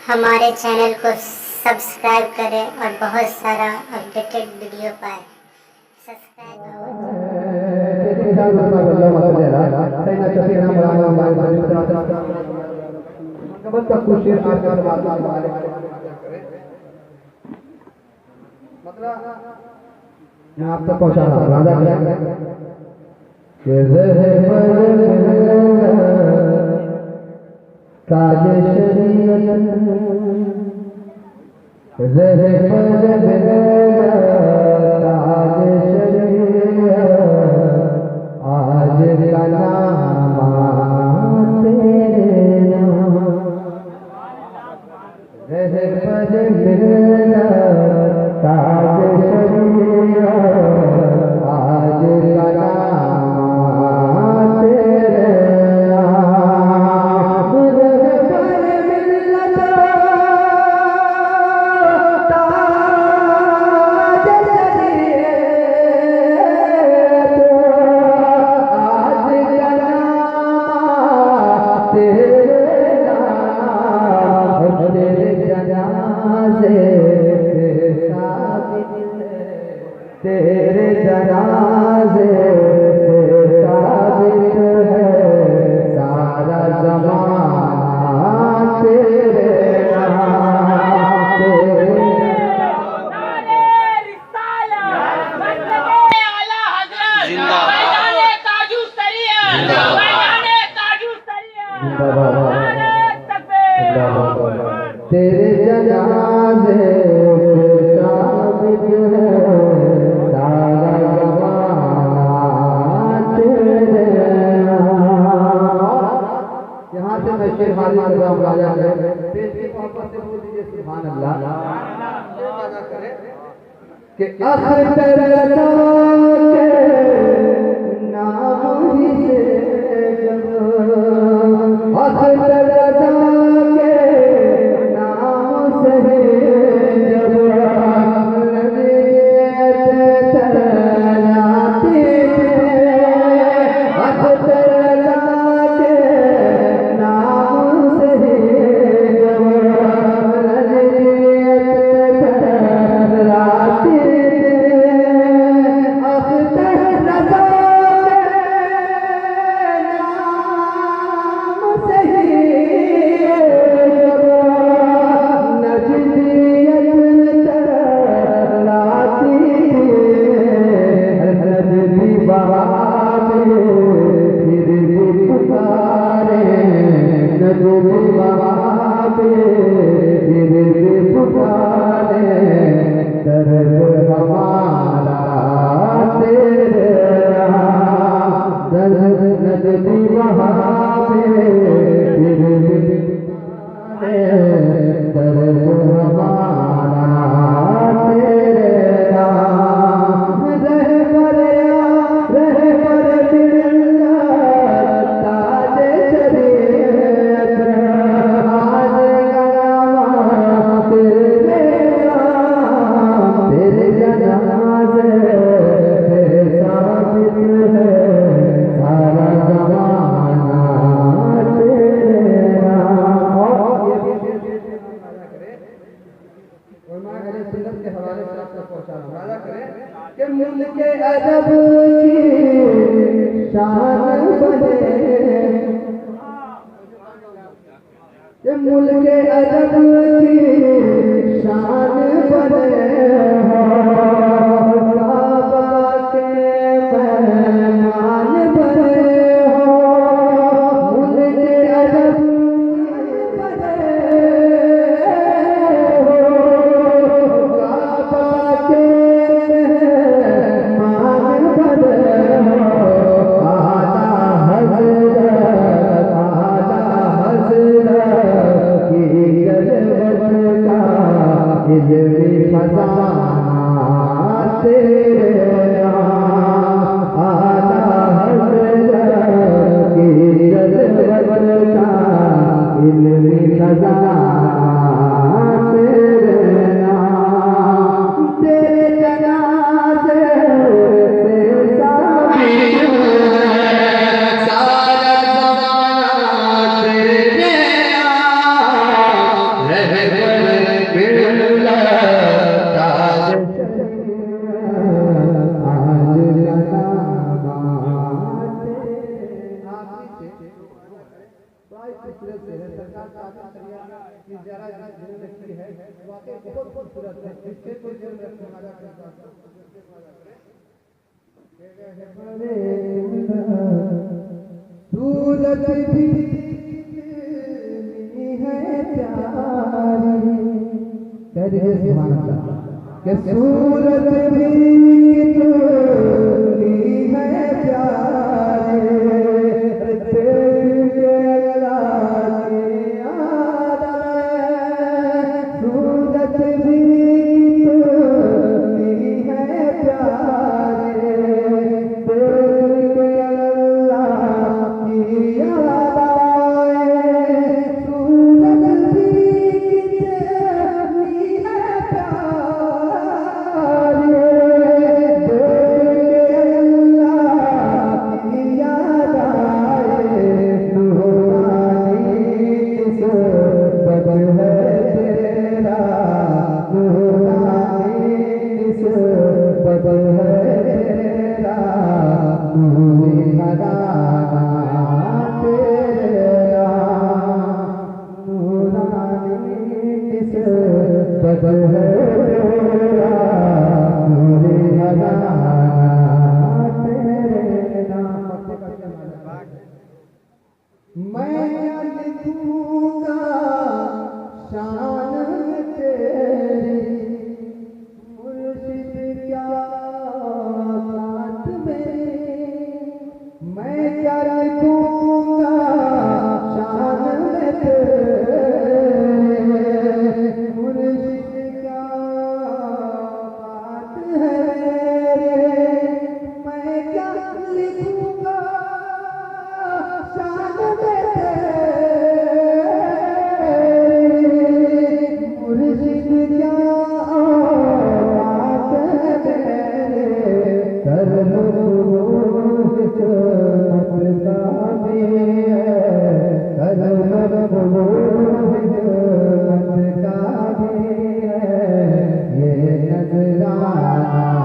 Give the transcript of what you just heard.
हमारे चैनल को सब्सक्राइब करें और बहुत सारा अपडेटेड वीडियो पाएं। मैं आप तक पहुंचा रहा हूँ राधा आज का नाम तेरे नाम तेरे जनाजे से साबित है सारा ज़माना तेरे नाम तेरे जनाजे से साबित है राजा सुभान अल्लाह के आखिर नाम ही से मुल्क अरब की शान बने मुल्क अरब की शान बने बड़ा ही खूबसूरत शेर है। सरकार तारीफ करिए कि जरा जो व्यक्ति है वाकई बहुत खूबसूरत है। इस शेर को जेल में रखने वाला सूरत भी है प्यारी करिए सुभान अल्लाह के सूरत भी कितनी है प्यारी तेरे लागे याद आए सूरत भी कितनी है प्यारी तेरे अल्लाह की याद आए सूरत भी कितनी है प्यारी तेरे अल्लाह की याद आए नूरानी निस्बत है तेरा नूरानी निस्बत है तेरा नूरी हराना तेरा नूरानी निस्बत है तेरा नूरी हराना तेरा मैं लिखूंगा शान तेरी मुर्शिद क्या बात मेरी मैं क्या लिखूंगा शान तेरी मुर्शिद क्या बात है मेरी मैं क्या लिखूंगा शान मुर्शिद क्या बात है मेरे कर लो हिकमत कामी है कर लो हिकमत कामी है ये नजराना